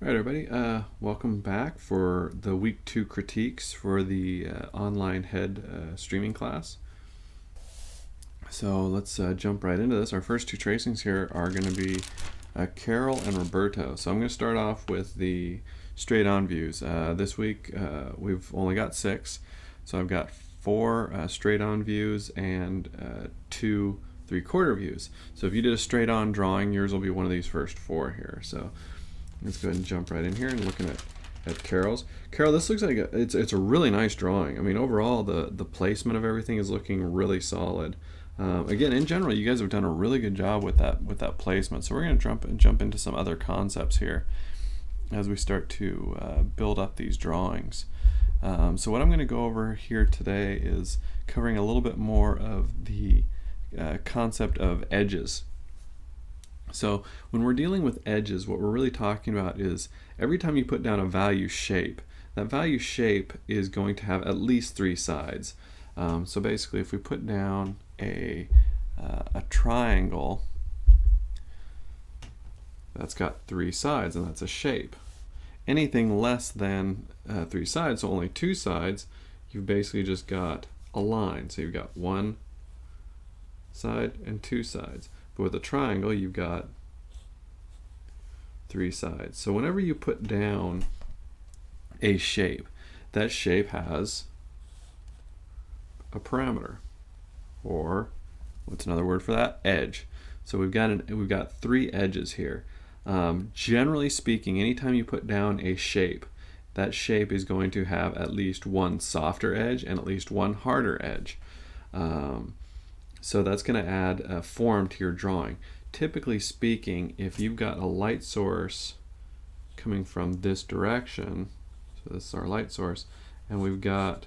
All right, everybody. Welcome back for the week 2 critiques for the online head streaming class. So let's jump right into this. Our first two tracings here are going to be Carol and Roberto. So I'm going to start off with the straight-on views. This week we've only got 6, so I've got 4 straight-on views and 2 3/4 views. So if you did a straight-on drawing, yours will be one of these first 4 here. So let's go ahead and jump right in here and looking at Carol's. Carol, this looks like it's a really nice drawing. I mean, overall, the placement of everything is looking really solid. Again, in general, you guys have done a really good job with that placement. So we're going to jump into some other concepts here as we start to build up these drawings. So what I'm going to go over here today is covering a little bit more of the concept of edges. So when we're dealing with edges, what we're really talking about is every time you put down a value shape, that value shape is going to have at least 3 sides. So basically, if we put down a triangle, that's got 3 sides, and that's a shape. Anything less than 3 sides, so only 2 sides, you've basically just got a line. So you've got 1 side and 2 sides. But with a triangle, you've got 3 sides. So whenever you put down a shape, that shape has a parameter, or what's another word for that? Edge. So we've got 3 edges here. Generally speaking, anytime you put down a shape, that shape is going to have at least 1 softer edge and at least 1 harder edge. So that's going to add a form to your drawing. Typically speaking, if you've got a light source coming from this direction, so this is our light source, and we've got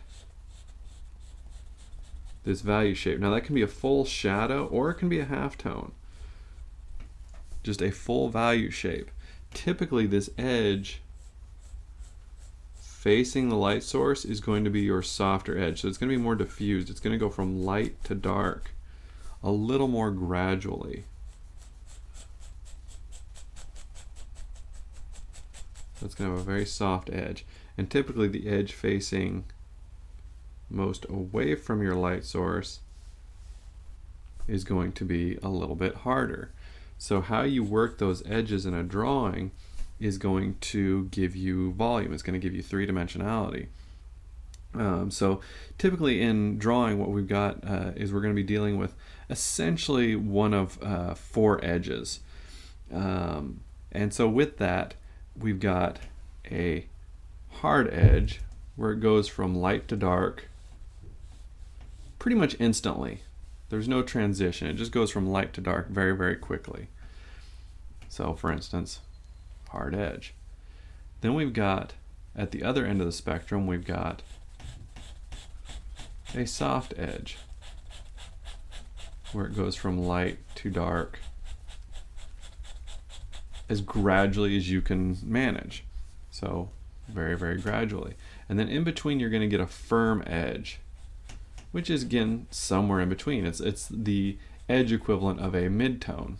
this value shape. Now that can be a full shadow or it can be a halftone. Just a full value shape. Typically this edge facing the light source is going to be your softer edge. So it's going to be more diffused. It's going to go from light to dark a little more gradually. So it's going to have a very soft edge. And typically the edge facing most away from your light source is going to be a little bit harder. So how you work those edges in a drawing is going to give you volume. It's going to give you 3-dimensionality. So typically in drawing, what we've got is we're going to be dealing with essentially one of 4 edges. And so with that, we've got a hard edge where it goes from light to dark pretty much instantly. There's no transition. It just goes from light to dark very, very quickly. So for instance, hard edge. Then we've got, at the other end of the spectrum, we've got a soft edge where it goes from light to dark as gradually as you can manage. So very, very gradually. And then in between, you're going to get a firm edge, which is again somewhere in between. It's the edge equivalent of a midtone.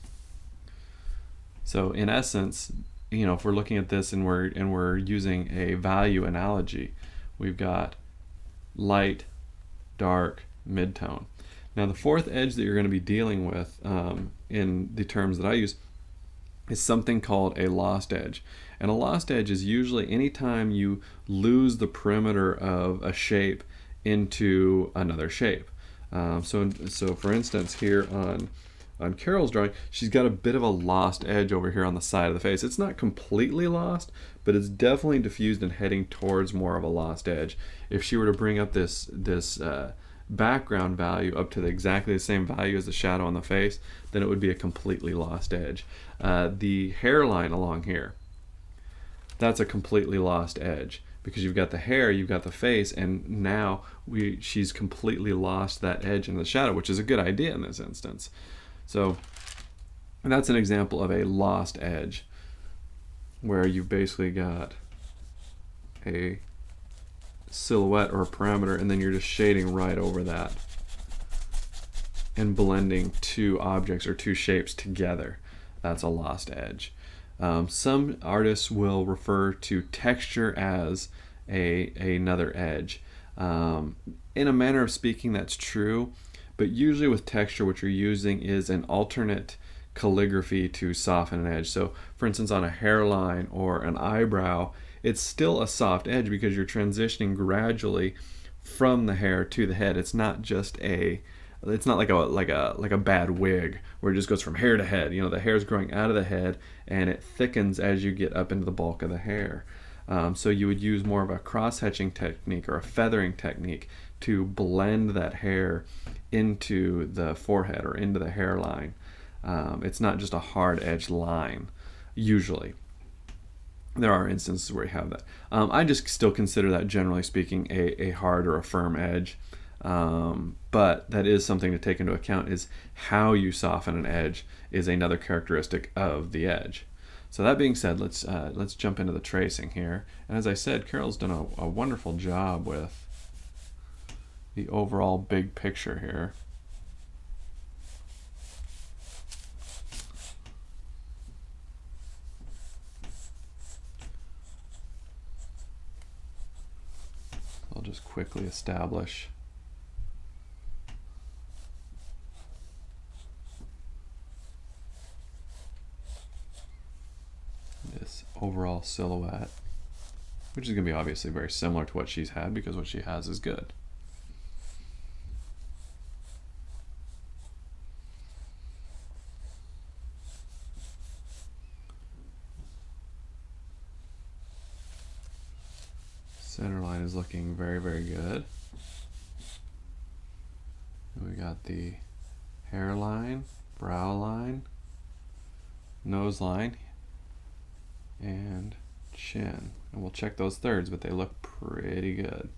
So in essence, you know, if we're looking at this and we're using a value analogy, we've got light, dark, midtone. Now the 4th edge that you're going to be dealing with in the terms that I use is something called a lost edge. And a lost edge is usually anytime you lose the perimeter of a shape into another shape. So for instance, here on Carol's drawing, she's got a bit of a lost edge over here on the side of the face. It's not completely lost, but it's definitely diffused and heading towards more of a lost edge. If she were to bring up this background value up to exactly the same value as the shadow on the face, then it would be a completely lost edge. The hairline along here, that's a completely lost edge because you've got the hair, you've got the face, and now she's completely lost that edge in the shadow, which is a good idea in this instance. So that's an example of a lost edge where you've basically got a silhouette or a parameter and then you're just shading right over that and blending 2 objects or 2 shapes together. That's a lost edge. Some artists will refer to texture as another edge. In a manner of speaking, that's true, but usually with texture, what you're using is an alternate calligraphy to soften an edge. So, for instance, on a hairline or an eyebrow, it's still a soft edge because you're transitioning gradually from the hair to the head. It's not just it's not like a bad wig where it just goes from hair to head. You know, the hair's growing out of the head and it thickens as you get up into the bulk of the hair. So you would use more of a cross-hatching technique or a feathering technique to blend that hair into the forehead or into the hairline. It's not just a hard edged line, usually. There are instances where you have that. I just still consider that, generally speaking, a hard or a firm edge. But that is something to take into account, is how you soften an edge is another characteristic of the edge. So that being said, let's jump into the tracing here. And as I said, Carol's done a wonderful job with the overall big picture here. I'll just quickly establish this overall silhouette, which is going to be obviously very similar to what she's had because what she has is good. Center line is looking very, very good. And we got the hairline, brow line, nose line, and chin. And we'll check those thirds, but they look pretty good.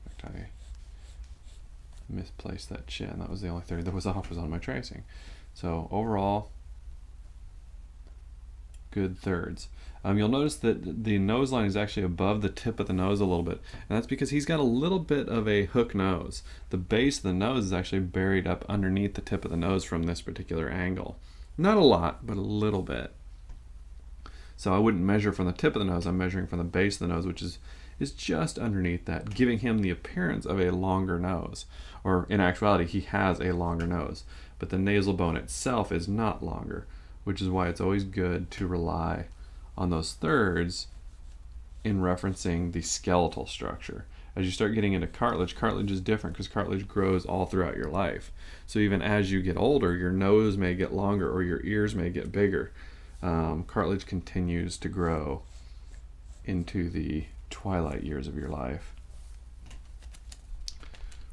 In fact, I misplaced that chin. That was the only third that was off, was on my tracing. So overall, good thirds. You'll notice that the nose line is actually above the tip of the nose a little bit, and that's because he's got a little bit of a hook nose. The base of the nose is actually buried up underneath the tip of the nose from this particular angle. Not a lot, but a little bit. So I wouldn't measure from the tip of the nose, I'm measuring from the base of the nose, which is just underneath that, giving him the appearance of a longer nose. Or in actuality, he has a longer nose, but the nasal bone itself is not longer, which is why it's always good to rely on those thirds in referencing the skeletal structure. As you start getting into cartilage, cartilage is different because cartilage grows all throughout your life. So even as you get older, your nose may get longer or your ears may get bigger. Cartilage continues to grow into the twilight years of your life.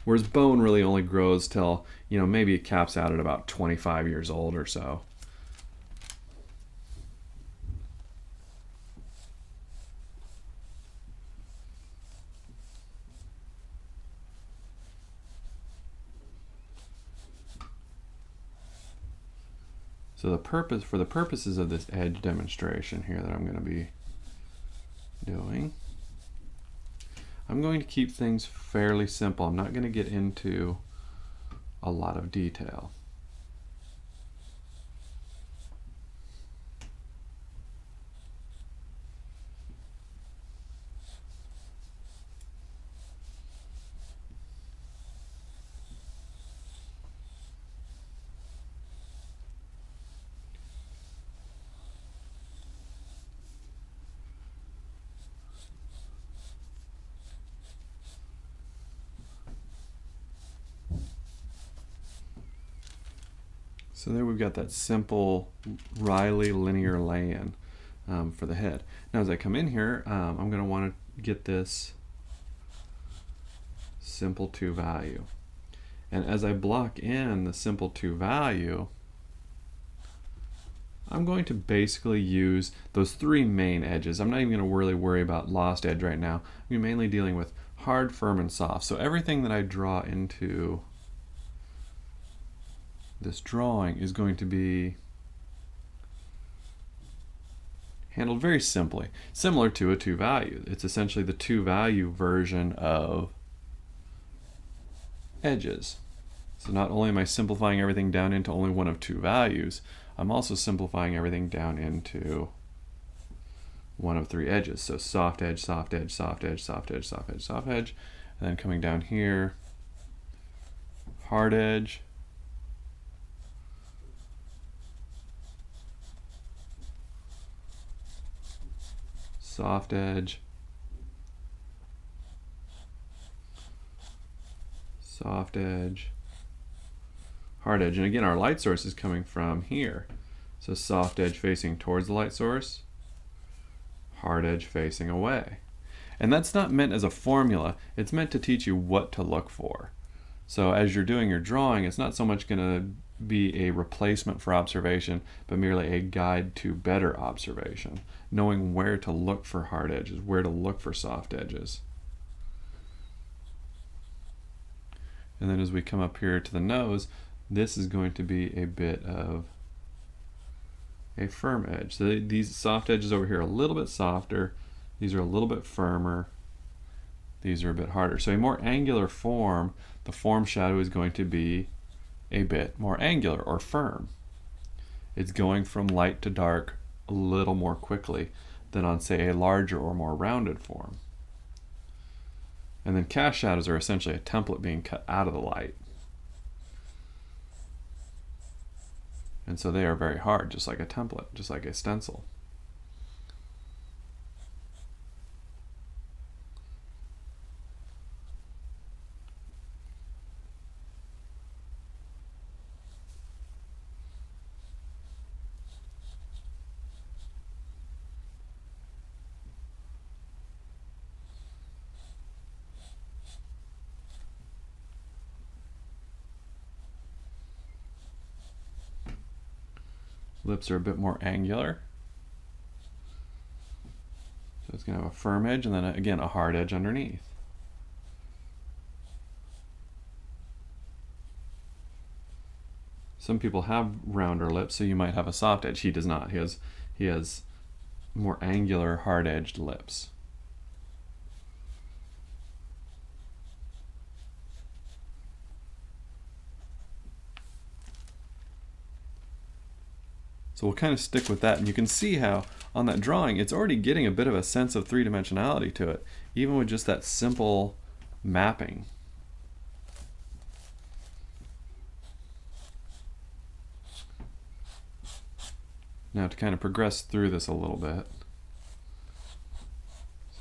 Whereas bone really only grows till, maybe it caps out at about 25 years old or so. So for the purposes of this edge demonstration here that I'm going to be doing, I'm going to keep things fairly simple. I'm not going to get into a lot of detail. So there we've got that simple Riley linear lay-in for the head. Now as I come in here, I'm going to want to get this simple 2 value. And as I block in the simple 2 value, I'm going to basically use those 3 main edges. I'm not even going to really worry about lost edge right now. I'm mainly dealing with hard, firm, and soft. So everything that I draw into this drawing is going to be handled very simply, similar to a 2 value. It's essentially the 2 value version of edges. So not only am I simplifying everything down into only one of 2 values, I'm also simplifying everything down into one of three edges. So soft edge, soft edge, soft edge, soft edge, soft edge, soft edge. And then coming down here, hard edge, soft edge, soft edge, hard edge. And again, our light source is coming from here. So soft edge facing towards the light source, hard edge facing away. And that's not meant as a formula. It's meant to teach you what to look for. So as you're doing your drawing, it's not so much going to be a replacement for observation, but merely a guide to better observation, knowing where to look for hard edges, where to look for soft edges. And then as we come up here to the nose, this is going to be a bit of a firm edge. So these soft edges over here are a little bit softer. These are a little bit firmer. These are a bit harder. So a more angular form, the form shadow is going to be a bit more angular or firm. It's going from light to dark a little more quickly than on, say, a larger or more rounded form. And then cast shadows are essentially a template being cut out of the light. And so they are very hard, just like a template, just like a stencil. Lips are a bit more angular. So it's going to have a firm edge and then again a hard edge underneath. Some people have rounder lips, so you might have a soft edge. He does not. He has more angular, hard-edged lips. So we'll kind of stick with that, and you can see how on that drawing it's already getting a bit of a sense of three-dimensionality to it, even with just that simple mapping. Now to kind of progress through this a little bit,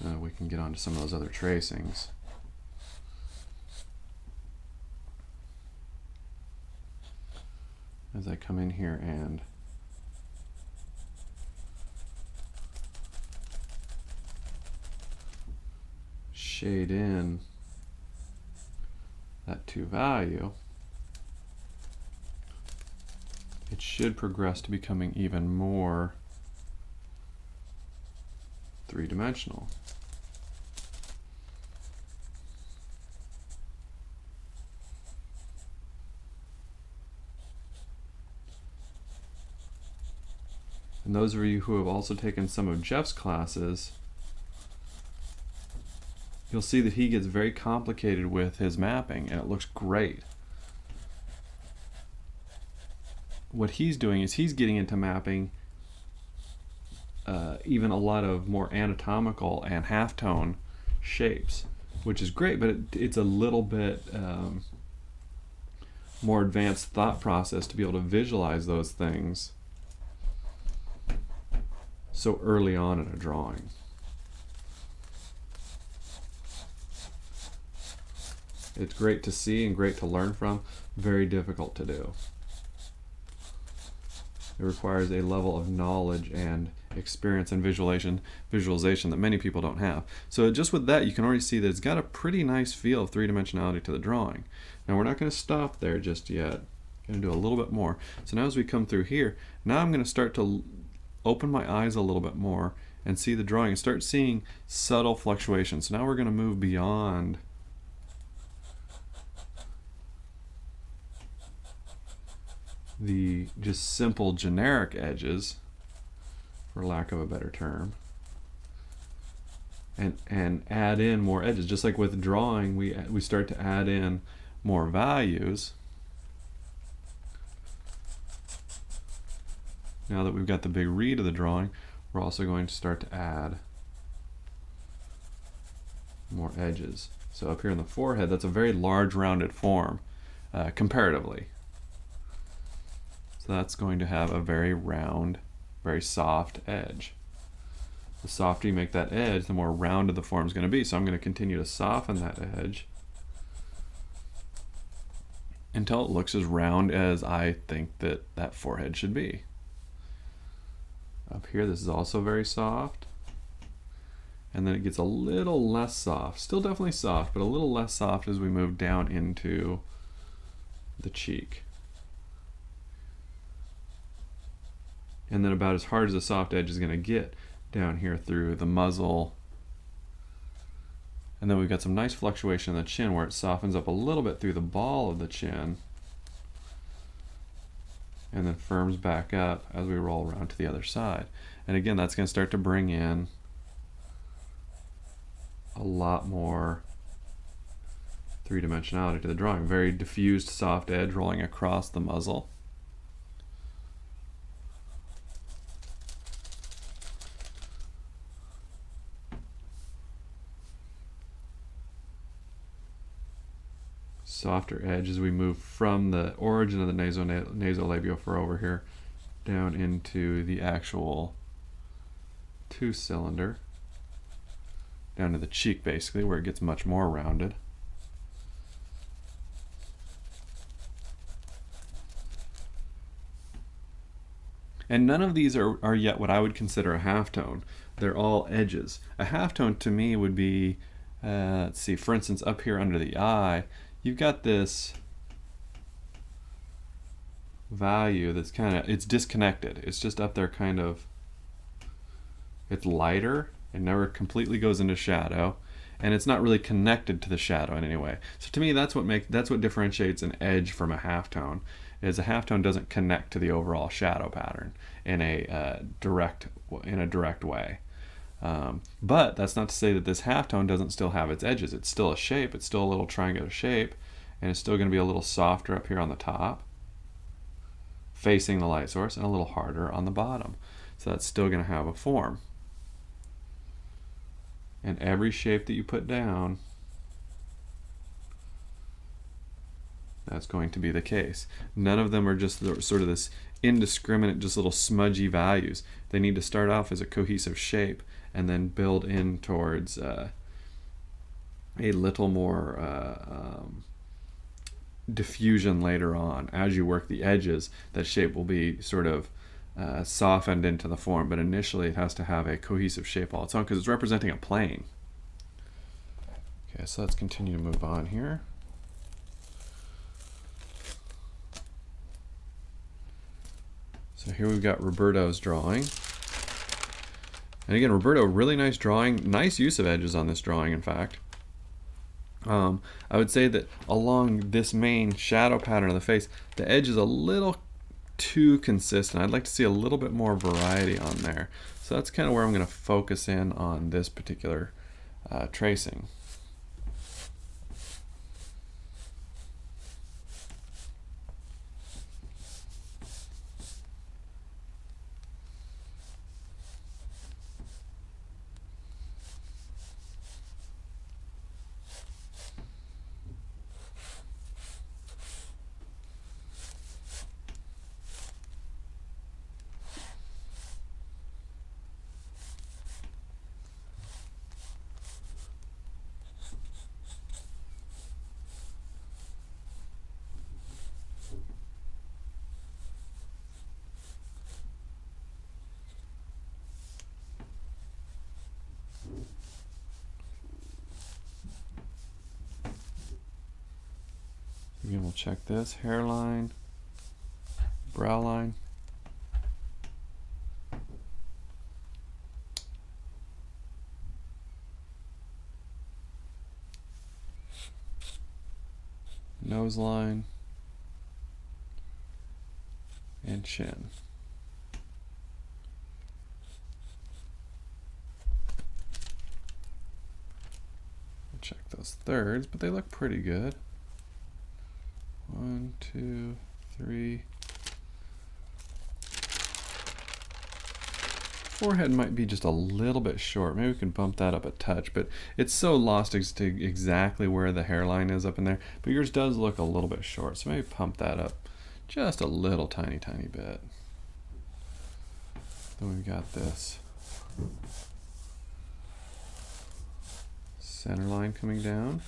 so we can get onto some of those other tracings. As I come in here and shade in that 2 value, it should progress to becoming even more three-dimensional. And those of you who have also taken some of Jeff's classes, you'll see that he gets very complicated with his mapping, and it looks great. What he's doing is he's getting into mapping even a lot of more anatomical and halftone shapes, which is great, but it's a little bit more advanced thought process to be able to visualize those things so early on in a drawing. It's great to see and great to learn from, very difficult to do. It requires a level of knowledge and experience and visualization that many people don't have. So just with that, you can already see that it's got a pretty nice feel of three-dimensionality to the drawing. Now we're not going to stop there just yet. I'm going to do a little bit more. So now as we come through here, now I'm going to start to open my eyes a little bit more and see the drawing and start seeing subtle fluctuations. So now we're going to move beyond the just simple generic edges, for lack of a better term, and add in more edges. Just like with drawing, we start to add in more values. Now that we've got the big read of the drawing, we're also going to start to add more edges. So up here in the forehead, that's a very large rounded form comparatively. So that's going to have a very round, very soft edge. The softer you make that edge, the more rounded the form is going to be. So I'm going to continue to soften that edge until it looks as round as I think that that forehead should be. Up here, this is also very soft. And then it gets a little less soft. Still definitely soft, but a little less soft as we move down into the cheek. And then about as hard as the soft edge is going to get down here through the muzzle. And then we've got some nice fluctuation in the chin where it softens up a little bit through the ball of the chin and then firms back up as we roll around to the other side. And again, that's going to start to bring in a lot more three-dimensionality to the drawing. Very diffused soft edge rolling across the muzzle. Softer edge as we move from the origin of the nasolabial here down into the actual tooth cylinder, down to the cheek basically, where it gets much more rounded. And none of these are yet what I would consider a halftone. They're all edges. A halftone to me would be, let's see, for instance, up here under the eye, you've got this value that's it's disconnected. It's just up there kind of, it's lighter. It never completely goes into shadow, and it's not really connected to the shadow in any way. So to me, that's what differentiates an edge from a halftone. Is a halftone doesn't connect to the overall shadow pattern in a direct way. But that's not to say that this halftone doesn't still have its edges. It's still a shape. It's still a little triangular shape, and it's still going to be a little softer up here on the top, facing the light source, and a little harder on the bottom. So that's still going to have a form. And every shape that you put down, that's going to be the case. None of them are just sort of this indiscriminate, just little smudgy values. They need to start off as a cohesive shape and then build in towards a little more diffusion later on. As you work the edges, that shape will be sort of softened into the form, but initially it has to have a cohesive shape all its own because it's representing a plane. Okay, so let's continue to move on here. So here we've got Roberto's drawing. And again, Roberto, really nice drawing, nice use of edges on this drawing, in fact. I would say that along this main shadow pattern of the face, the edge is a little too consistent. I'd like to see a little bit more variety on there. So that's kind of where I'm going to focus in on this particular tracing. Again, we'll check this hairline, brow line. Nose line and chin. We'll check those thirds, but they look pretty good. 1, 2, 3. forehead might be just a little bit short. Maybe we can bump that up a touch, but it's so lost as to exactly where the hairline is up in there. But yours does look a little bit short, so maybe pump that up just a little tiny bit. Then we've got this center line coming down.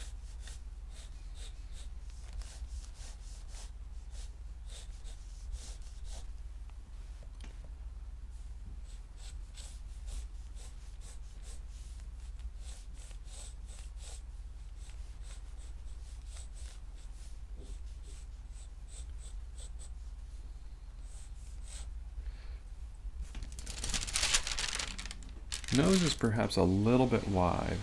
Nose is perhaps a little bit wide.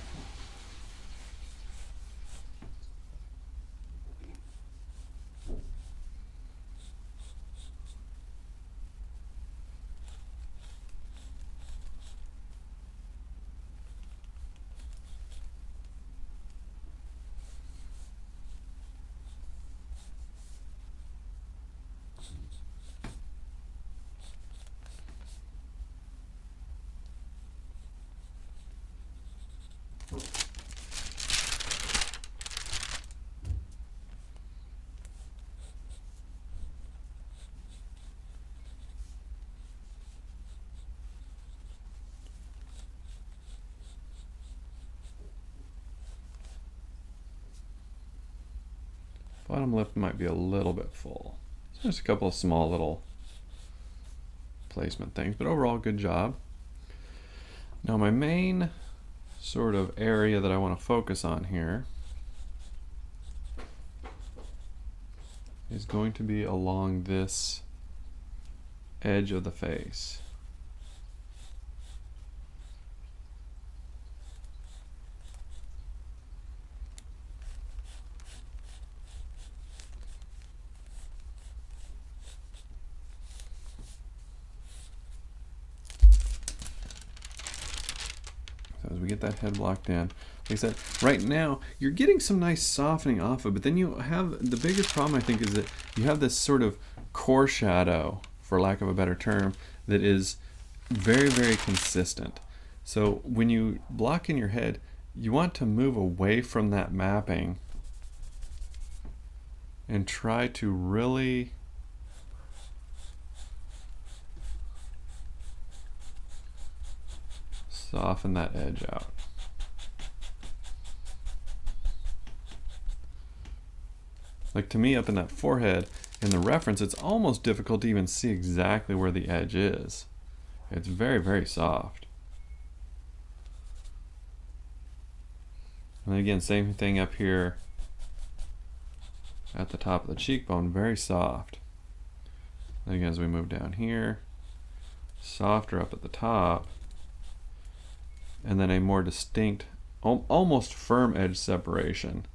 Bottom lip might be a little bit full. So just a couple of small little placement things, but overall good job. Now my main sort of area that I want to focus on here is going to be along this edge of the face. As we get that head blocked in, like I said, right now you're getting some nice softening off of it, but then you have the biggest problem, I think, is that you have this sort of core shadow, for lack of a better term, that is very consistent. So when you block in your head, you want to move away from that mapping and try to really soften that edge out. Like, to me, up in that forehead, in the reference, it's almost difficult to even see exactly where the edge is. It's very soft. And again, same thing up here at the top of the cheekbone, very soft. And again, as we move down here, softer up at the top, and then a more distinct, almost firm edge separation.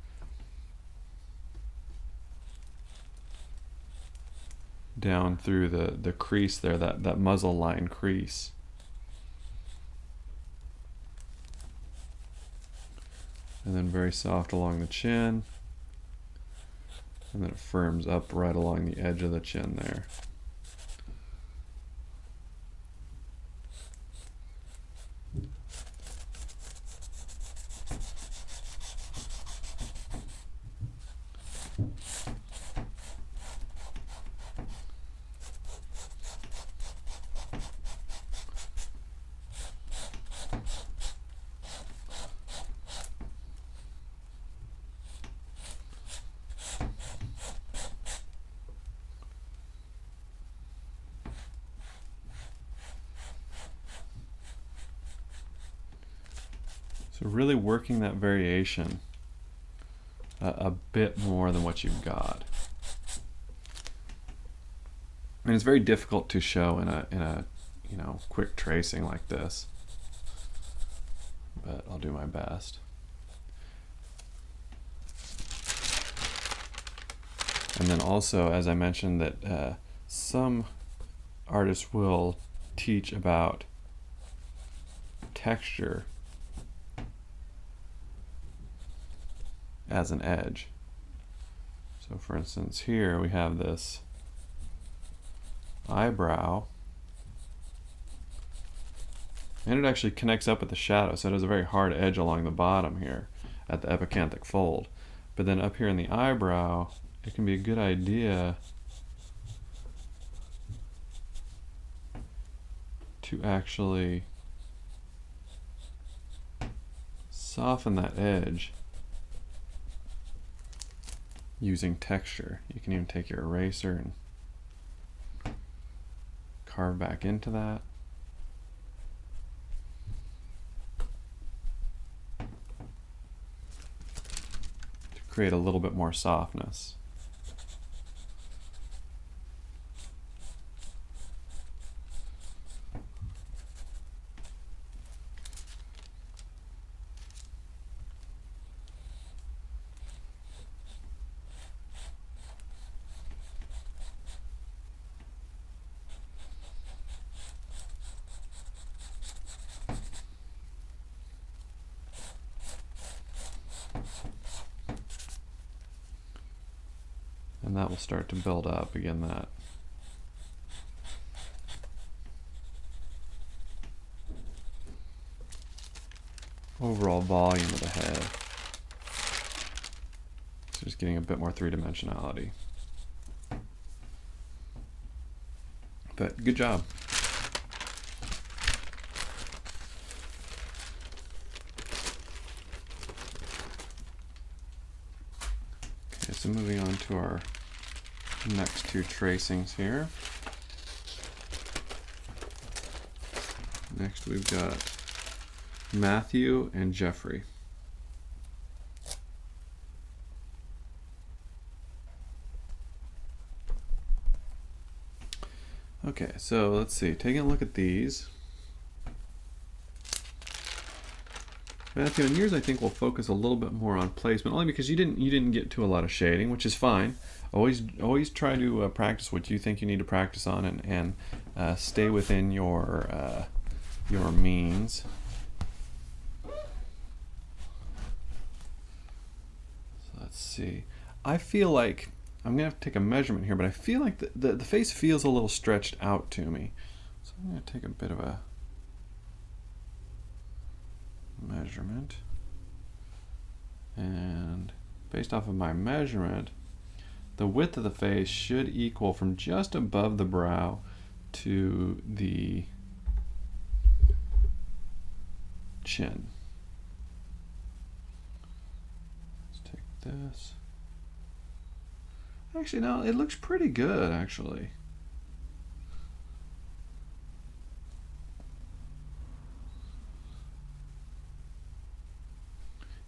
Down through the crease there, that muzzle line crease. And then very soft along the chin. And then it firms up right along the edge of the chin there. So really working that variation a bit more than what you've got. And it's very difficult to show in a quick tracing like this, but I'll do my best. And then also, as I mentioned, that some artists will teach about texture as an edge. So for instance, here we have this eyebrow, And it actually connects up with the shadow, so it has a very hard edge along the bottom here at the epicanthic fold. But then up here in the eyebrow, it can be a good idea to actually soften that edge using texture. You can even take your eraser and carve back into that. To create a little bit more softness. And that will start to build up again, that overall volume of the head. So just getting a bit more three-dimensionality. But good job. Okay, so moving on to our next two tracings here. Next we've got Matthew and Geoffrey. Okay, so let's see, taking a look at these. Matthew, and yours I think will focus a little bit more on placement, only because you didn't get to a lot of shading, which is fine. Always try to practice what you think you need to practice on, and stay within your means. So let's see. I feel like I'm gonna have to take a measurement here, but I feel like the face feels a little stretched out to me. So I'm gonna take a bit of a measurement, and based off of my measurement, the width of the face should equal from just above the brow to the chin. Let's take this. Actually, no, it looks pretty good, actually.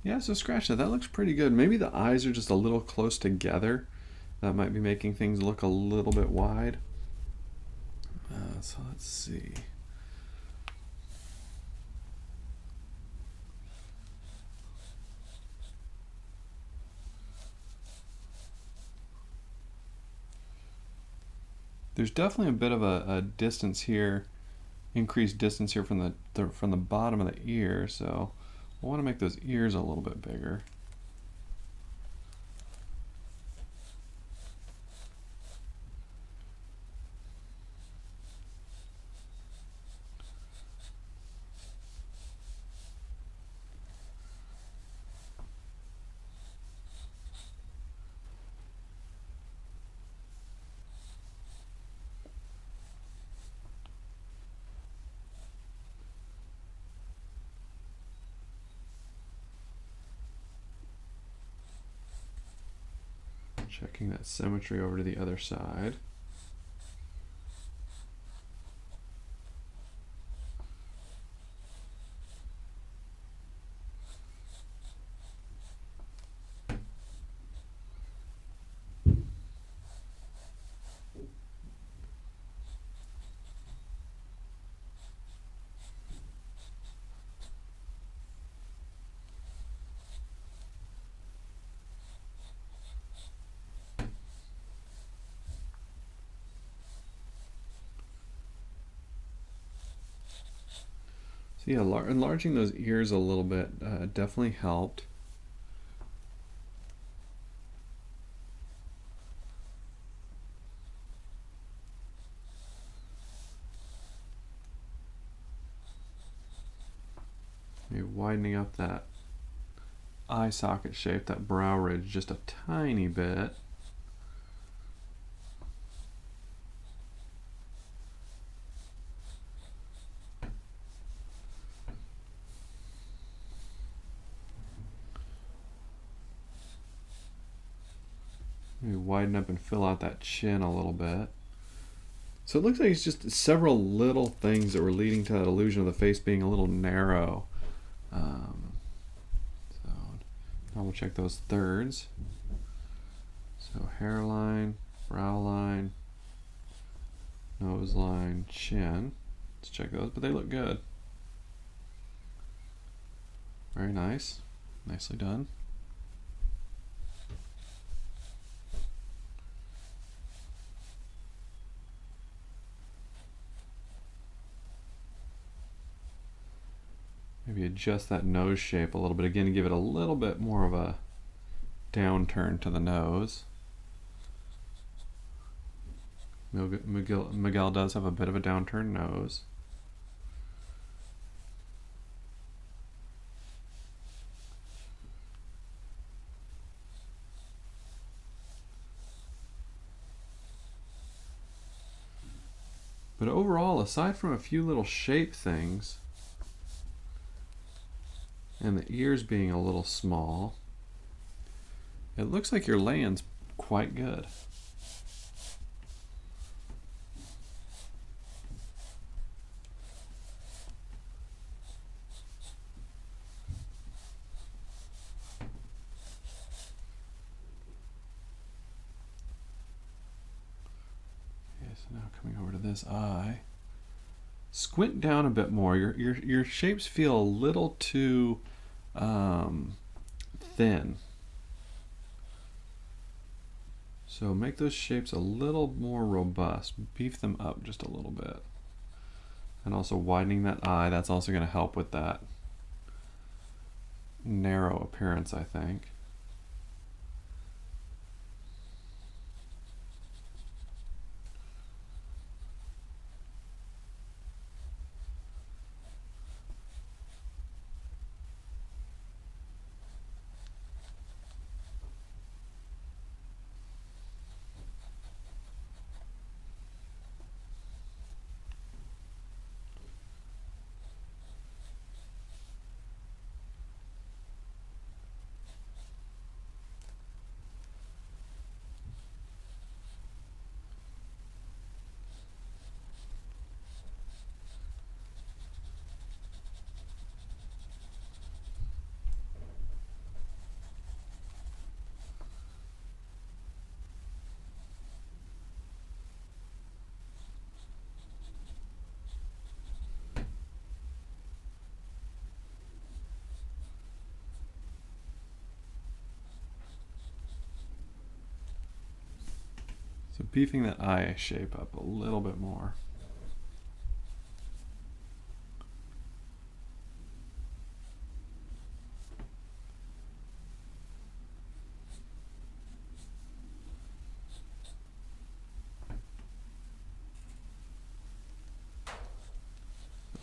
Yeah, so scratch that. That looks pretty good. Maybe the eyes are just a little close together. That might be making things look a little bit wide. So let's see. There's definitely a bit of a distance here, increased distance here from the bottom of the ear. So I want to make those ears a little bit bigger. Checking that symmetry over to the other side. So yeah, enlarging those ears a little bit definitely helped. Maybe widening up that eye socket shape, that brow ridge, just a tiny bit. Maybe widen up and fill out that chin a little bit. So it looks like it's just several little things that were leading to that illusion of the face being a little narrow. So double check those thirds. So hairline, brow line, nose line, chin. Let's check those, but they look good. Very nice. Nicely done. Maybe adjust that nose shape a little bit again to give it a little bit more of a downturn to the nose. Miguel does have a bit of a downturned nose. But overall, aside from a few little shape things, and the ears being a little small, it looks like your laying's quite good. Okay, so now coming over to this eye. Squint down a bit more. Your shapes feel a little too thin. So make those shapes a little more robust. Beef them up just a little bit. And also widening that eye, that's also going to help with that narrow appearance, I think. So beefing that eye shape up a little bit more.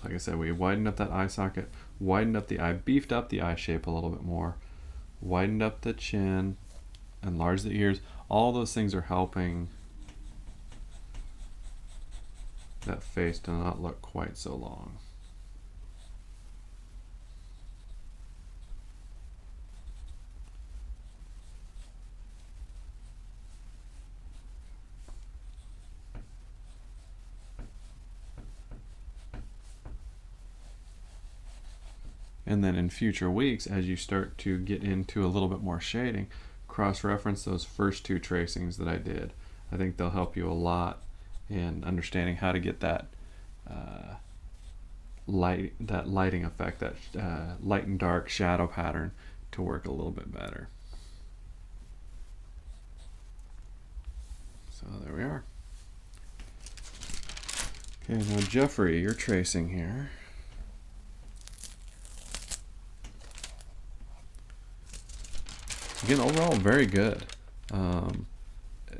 Like I said, we widened up that eye socket, widened up the eye, beefed up the eye shape a little bit more, widened up the chin, enlarged the ears. All those things are helping that face to not look quite so long. And then in future weeks, as you start to get into a little bit more shading, cross-reference those first two tracings that I did. I think they'll help you a lot in understanding how to get that lighting effect, that light and dark shadow pattern to work a little bit better. So there we are. Okay, now Geoffrey, you're tracing here. Again, overall, very good.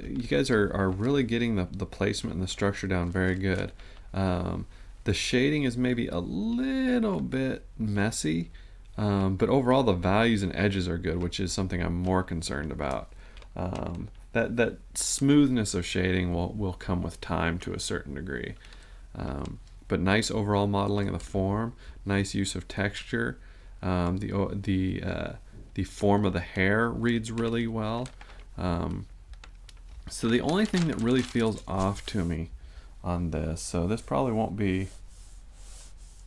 You guys are really getting the placement and the structure down very good. The shading is maybe a little bit messy, but overall the values and edges are good, which is something I'm more concerned about. That smoothness of shading will come with time to a certain degree. But nice overall modeling of the form, nice use of texture. The form of the hair reads really well. So the only thing that really feels off to me on this, so this probably won't be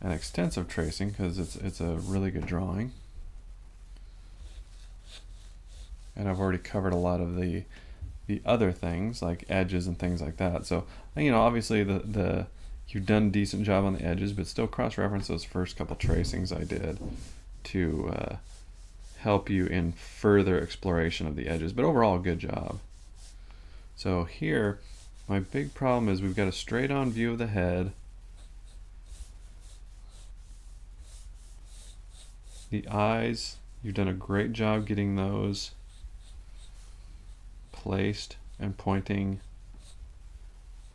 an extensive tracing because it's a really good drawing, and I've already covered a lot of the other things like edges and things like that. So obviously you've done a decent job on the edges, but still cross-reference those first couple tracings I did to help you in further exploration of the edges. But overall, good job. So here, my big problem is we've got a straight-on view of the head. The eyes, you've done a great job getting those placed and pointing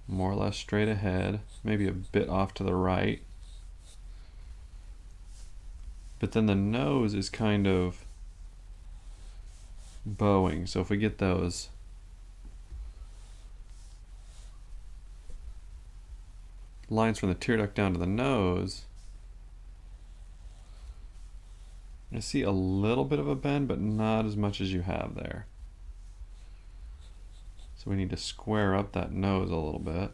more or less straight ahead, maybe a bit off to the right. But then the nose is kind of bowing. So if we get those lines from the tear duct down to the nose, I see a little bit of a bend, but not as much as you have there. So we need to square up that nose a little bit,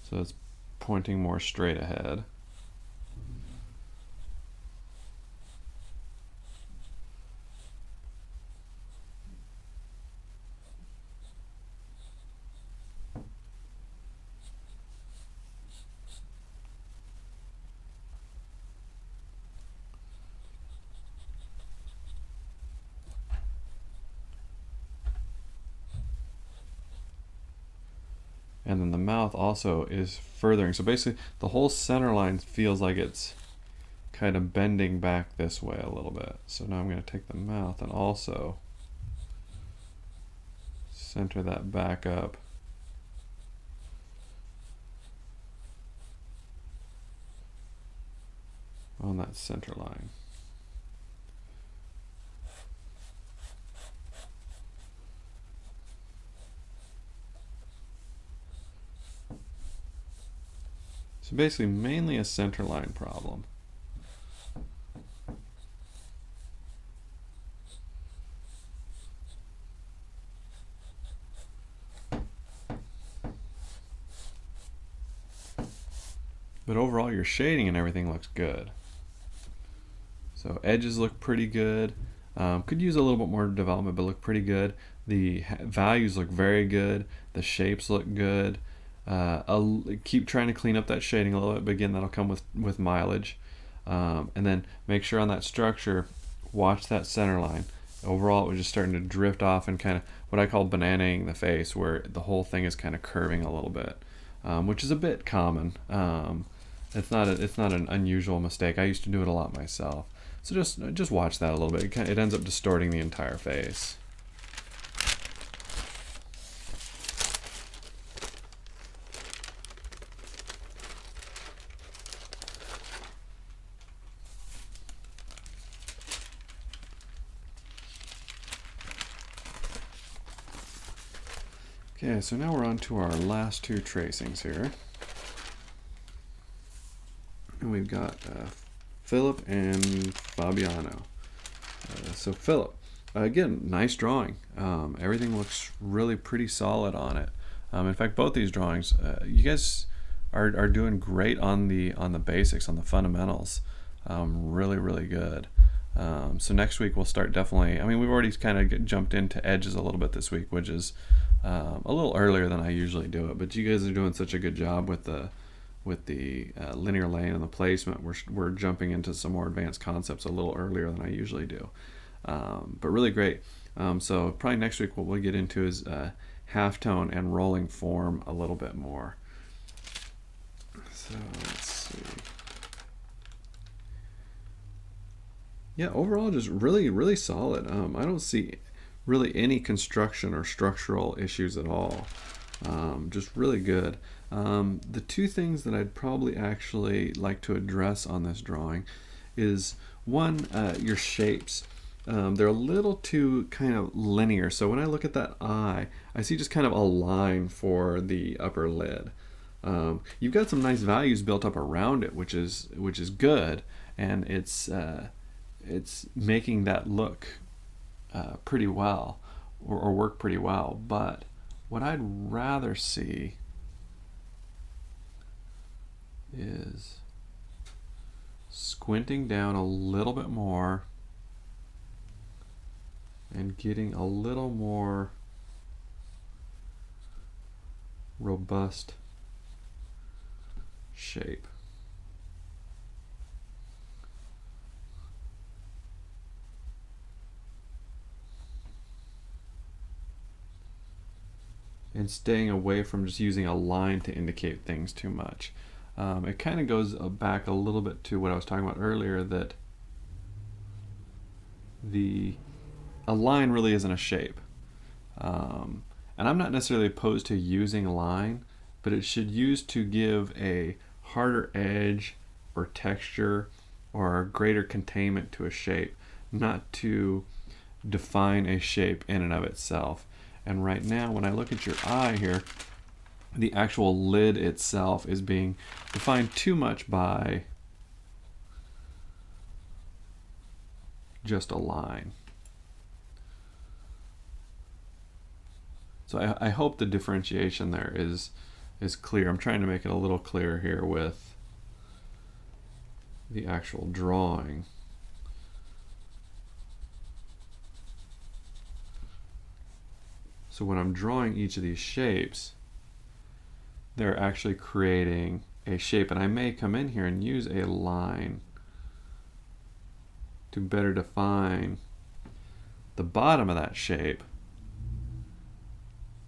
so it's pointing more straight ahead. And then the mouth also is furthering. So basically the whole center line feels like it's kind of bending back this way a little bit. So now I'm going to take the mouth and also center that back up. On that center line. So basically mainly a centerline problem. But overall your shading and everything looks good. So edges look pretty good. Could use a little bit more development, but look pretty good. The values look very good. The shapes look good. I'll keep trying to clean up that shading a little bit, but again, that'll come with mileage. And then make sure on that structure, watch that center line. Overall, it was just starting to drift off and kind of what I call bananaing the face, where the whole thing is kind of curving a little bit, which is a bit common. It's not an unusual mistake. I used to do it a lot myself. So just watch that a little bit. It ends up distorting the entire face. Okay, so now we're on to our last two tracings here. And we've got Philip and Fabiano. So Philip, again, nice drawing. Everything looks really pretty solid on it. In fact, both these drawings, you guys are doing great on the basics, on the fundamentals. Really good. So next week we'll start definitely. I mean, we've already kind of jumped into edges a little bit this week, which is a little earlier than I usually do it. But you guys are doing such a good job with the linear lane and the placement. We're jumping into some more advanced concepts a little earlier than I usually do. But really great. So probably next week what we'll get into is halftone and rolling form a little bit more. So let's see. Yeah, overall just really solid. I don't see really any construction or structural issues at all. Just really good. The two things that I'd probably actually like to address on this drawing is one, your shapes. They're a little too kind of linear. So when I look at that eye, I see just kind of a line for the upper lid. You've got some nice values built up around it, which is good, and it's making that look pretty well, or work pretty well. But what I'd rather see is squinting down a little bit more and getting a little more robust shape. And staying away from just using a line to indicate things too much. It kind of goes back a little bit to what I was talking about earlier, that a line really isn't a shape. And I'm not necessarily opposed to using a line, but it should use to give a harder edge or texture or greater containment to a shape, not to define a shape in and of itself. And right now, when I look at your eye here, the actual lid itself is being defined too much by just a line. So I hope the differentiation there is clear. I'm trying to make it a little clearer here with the actual drawing. So when I'm drawing each of these shapes, they're actually creating a shape, and I may come in here and use a line to better define the bottom of that shape,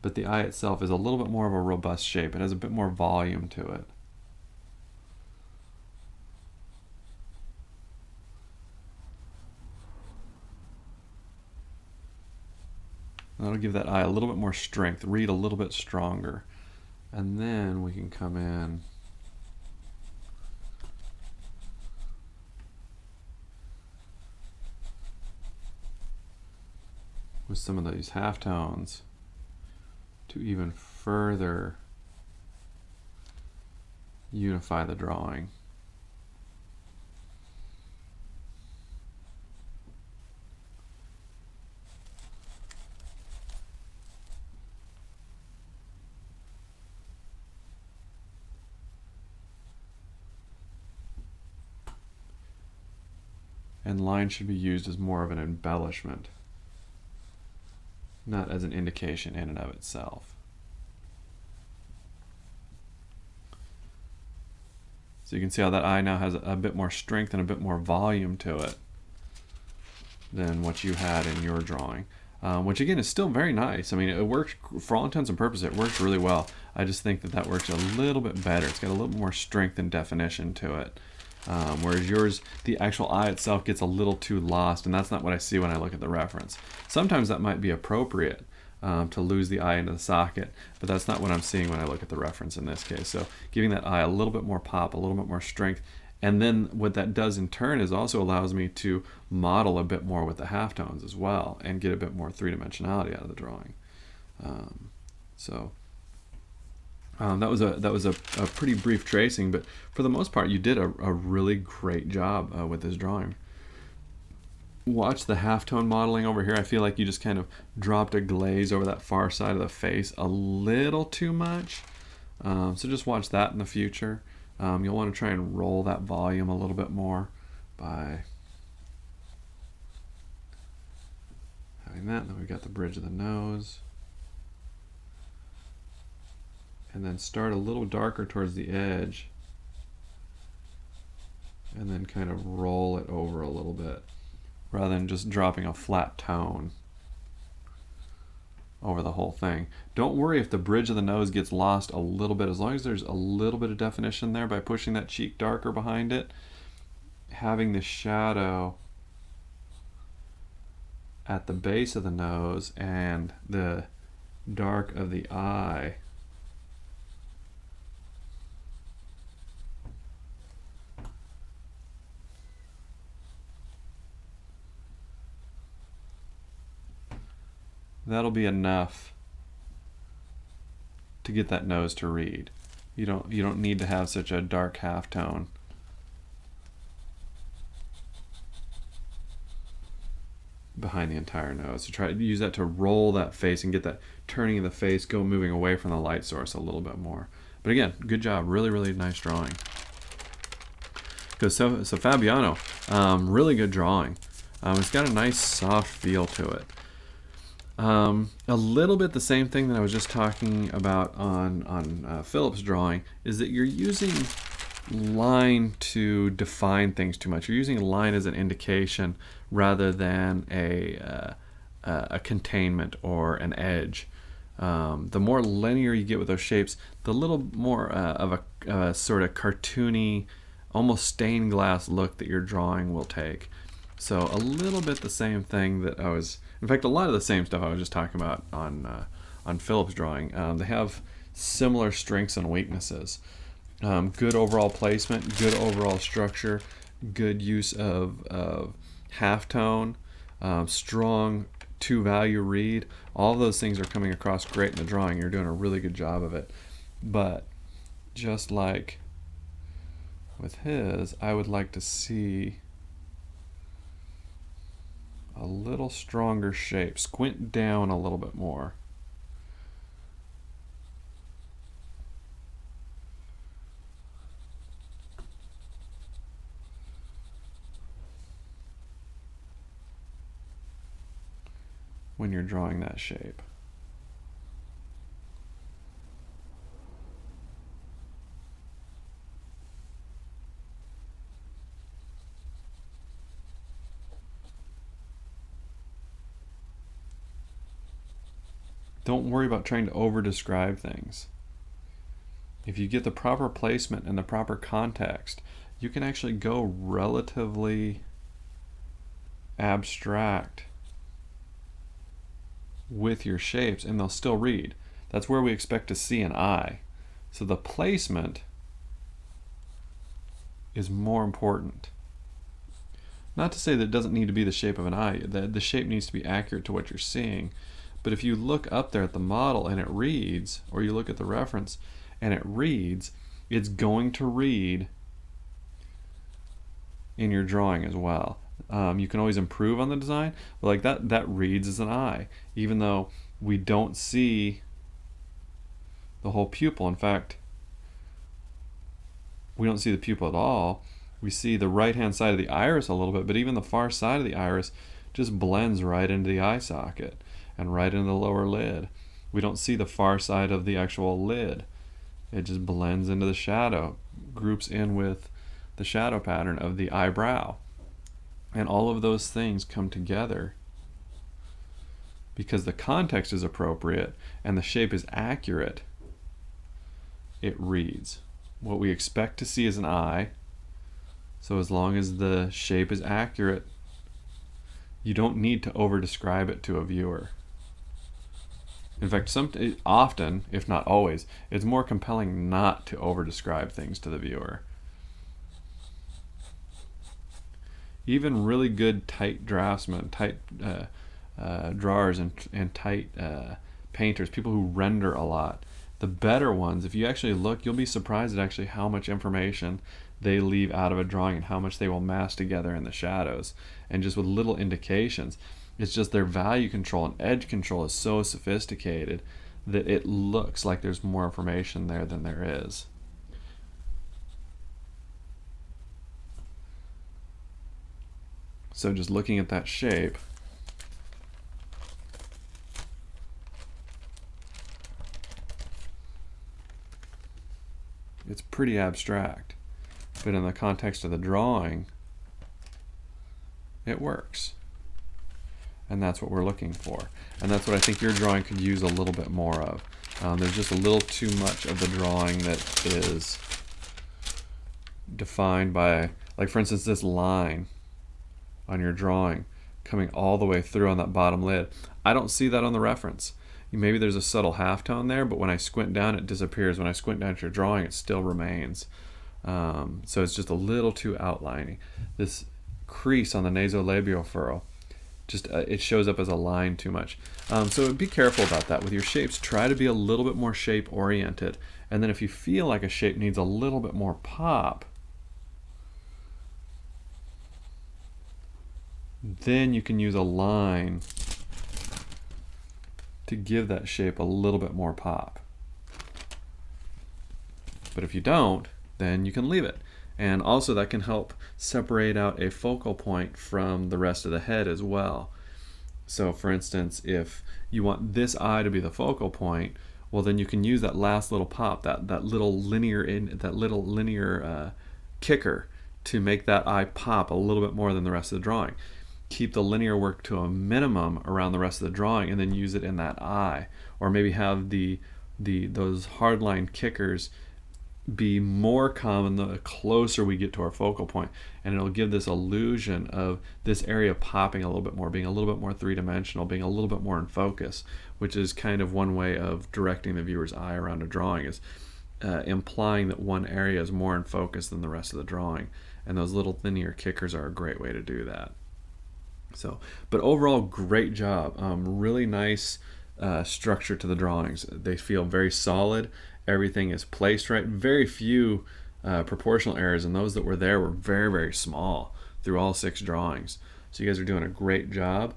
but the eye itself is a little bit more of a robust shape. It has a bit more volume to it. That'll give that eye a little bit more strength, read a little bit stronger. And then we can come in with some of these halftones to even further unify the drawing. And line should be used as more of an embellishment, not as an indication in and of itself. So you can see how that eye now has a bit more strength and a bit more volume to it than what you had in your drawing, which again is still very nice. I mean, it works for all intents and purposes. It works really well. I just think that works a little bit better. It's got a little more strength and definition to it. Whereas yours, the actual eye itself gets a little too lost, and that's not what I see when I look at the reference. Sometimes that might be appropriate to lose the eye into the socket, but that's not what I'm seeing when I look at the reference in this case. So giving that eye a little bit more pop, a little bit more strength, and then what that does in turn is also allows me to model a bit more with the halftones as well and get a bit more three-dimensionality out of the drawing. That was a pretty brief tracing, but for the most part, you did a really great job with this drawing. Watch the halftone modeling over here. I feel like you just kind of dropped a glaze over that far side of the face a little too much. So just watch that in the future. You'll want to try and roll that volume a little bit more by having that. And then we've got the bridge of the nose. And then start a little darker towards the edge, and then kind of roll it over a little bit, rather than just dropping a flat tone over the whole thing. Don't worry if the bridge of the nose gets lost a little bit, as long as there's a little bit of definition there by pushing that cheek darker behind it. Having the shadow at the base of the nose and the dark of the eye That'll be enough to get that nose to read. You don't need to have such a dark halftone. Behind the entire nose. So try to use that to roll that face and get that turning of the face, moving away from the light source a little bit more. But again, good job. Really, really nice drawing. So Fabiano, really good drawing. It's got a nice soft feel to it. A little bit the same thing that I was just talking about on Philip's drawing is that you're using line to define things too much. You're using line as an indication rather than a containment or an edge. The more linear you get with those shapes, the little more of a sort of cartoony, almost stained glass look that your drawing will take. So a little bit the same thing that in fact, a lot of the same stuff I was just talking about on Philip's drawing. They have similar strengths and weaknesses. Good overall placement, good overall structure, good use of halftone, strong two-value read. All of those things are coming across great in the drawing. You're doing a really good job of it. But just like with his, I would like to see a little stronger shape. Squint down a little bit more. When you're drawing that shape. Don't worry about trying to over-describe things. If you get the proper placement and the proper context, you can actually go relatively abstract with your shapes and they'll still read. That's where we expect to see an eye. So the placement is more important. Not to say that it doesn't need to be the shape of an eye. The shape needs to be accurate to what you're seeing. But if you look up there at the model and it reads, or you look at the reference and it reads, it's going to read in your drawing as well. You can always improve on the design, but like that reads as an eye, even though we don't see the whole pupil. In fact, we don't see the pupil at all. We see the right-hand side of the iris a little bit, but even the far side of the iris just blends right into the eye socket and right into the lower lid. We don't see the far side of the actual lid. It just blends into the shadow, groups in with the shadow pattern of the eyebrow. And all of those things come together because the context is appropriate and the shape is accurate. It reads. What we expect to see is an eye. So as long as the shape is accurate, you don't need to over-describe it to a viewer. In fact, often, if not always, it's more compelling not to over-describe things to the viewer. Even really good tight draftsmen, tight drawers and tight painters, people who render a lot, the better ones, if you actually look, you'll be surprised at actually how much information they leave out of a drawing and how much they will mass together in the shadows. And just with little indications, it's just their value control and edge control is so sophisticated that it looks like there's more information there than there is. So just looking at that shape, it's pretty abstract, but in the context of the drawing, it works. And that's what we're looking for. And that's what I think your drawing could use a little bit more of. There's just a little too much of the drawing that is defined by, like for instance, this line on your drawing coming all the way through on that bottom lid. I don't see that on the reference. Maybe there's a subtle halftone there, but when I squint down, it disappears. When I squint down at your drawing, it still remains. So it's just a little too outlining. This crease on the nasolabial furrow just it shows up as a line too much. So be careful about that with your shapes. Try to be a little bit more shape oriented, and then if you feel like a shape needs a little bit more pop, then you can use a line to give that shape a little bit more pop. But if you don't, then you can leave it. And also that can help separate out a focal point from the rest of the head as well. So for instance, if you want this eye to be the focal point, well then you can use that last little pop, that little linear kicker to make that eye pop a little bit more than the rest of the drawing. Keep the linear work to a minimum around the rest of the drawing and then use it in that eye. Or maybe have those hardline kickers be more common the closer we get to our focal point, and it'll give this illusion of this area popping a little bit more, being a little bit more three-dimensional, being a little bit more in focus, which is kind of one way of directing the viewer's eye around a drawing, is implying that one area is more in focus than the rest of the drawing, and those little linear kickers are a great way to do that. So, but overall, great job. Really nice structure to the drawings. They feel very solid. Everything is placed right. Very few proportional errors, and those that were there were very, very small through all 6 drawings. So you guys are doing a great job.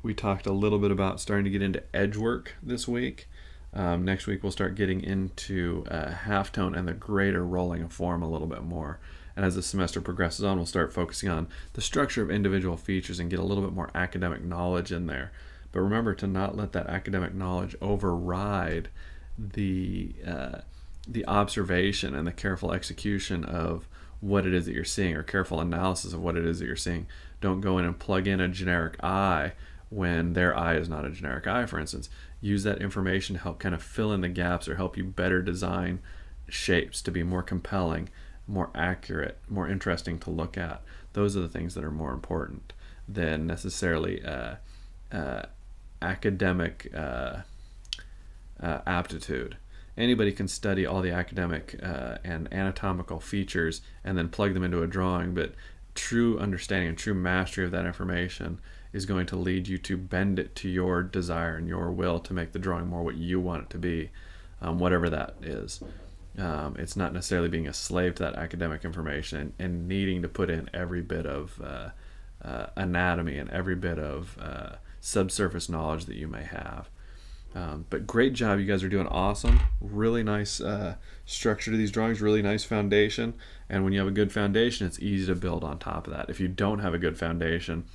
We talked a little bit about starting to get into edge work this week. Next week we'll start getting into halftone and the greater rolling of form a little bit more. And as the semester progresses on, we'll start focusing on the structure of individual features and get a little bit more academic knowledge in there. But remember to not let that academic knowledge override the observation and the careful execution of what it is that you're seeing, or careful analysis of what it is that you're seeing. Don't go in and plug in a generic eye when their eye is not a generic eye, for instance. Use that information to help kind of fill in the gaps or help you better design shapes to be more compelling, more accurate, more interesting to look at. Those are the things that are more important than necessarily academic aptitude. Anybody can study all the academic and anatomical features and then plug them into a drawing, but true understanding and true mastery of that information is going to lead you to bend it to your desire and your will to make the drawing more what you want it to be, whatever that is. It's not necessarily being a slave to that academic information and needing to put in every bit of anatomy and every bit of subsurface knowledge that you may have. But great job, you guys are doing awesome. Really nice structure to these drawings, really nice foundation, and when you have a good foundation, it's easy to build on top of that. If you don't have a good foundation,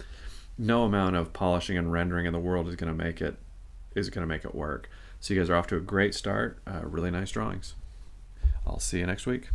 no amount of polishing and rendering in the world is going to make it work. So you guys are off to a great start. Really nice drawings. I'll see you next week.